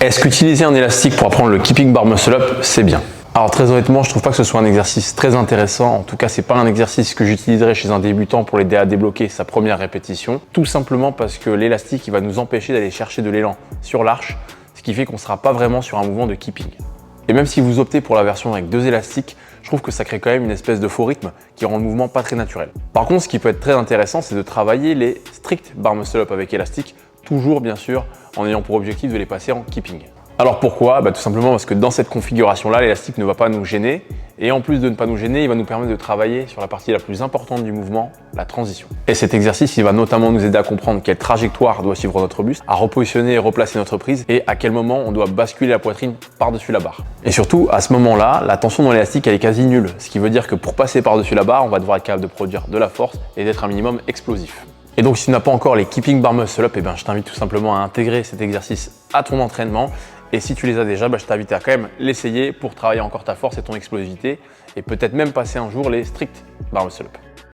Est-ce qu'utiliser un élastique pour apprendre le keeping bar muscle up, c'est bien? Alors très honnêtement, je trouve pas que ce soit un exercice très intéressant. En tout cas, c'est pas un exercice que j'utiliserais chez un débutant pour l'aider à débloquer sa première répétition. Tout simplement parce que l'élastique, il va nous empêcher d'aller chercher de l'élan sur l'arche, ce qui fait qu'on sera pas vraiment sur un mouvement de keeping. Et même si vous optez pour la version avec 2 élastiques, je trouve que ça crée quand même une espèce de faux rythme qui rend le mouvement pas très naturel. Par contre, ce qui peut être très intéressant, c'est de travailler les strict bar muscle up avec élastique, toujours bien sûr en ayant pour objectif de les passer en keeping. Alors pourquoi? Tout simplement parce que dans cette configuration-là, l'élastique ne va pas nous gêner et en plus de ne pas nous gêner, il va nous permettre de travailler sur la partie la plus importante du mouvement, la transition. Et cet exercice, il va notamment nous aider à comprendre quelle trajectoire doit suivre notre buste, à repositionner et replacer notre prise et à quel moment on doit basculer la poitrine par-dessus la barre. Et surtout, à ce moment-là, la tension dans l'élastique, elle est quasi nulle, ce qui veut dire que pour passer par-dessus la barre, on va devoir être capable de produire de la force et d'être un minimum explosif. Et donc si tu n'as pas encore les keeping bar muscle up, je t'invite tout simplement à intégrer cet exercice à ton entraînement. Et si tu les as déjà, je t'invite à quand même l'essayer pour travailler encore ta force et ton explosivité et peut-être même passer un jour les strict bar muscle up.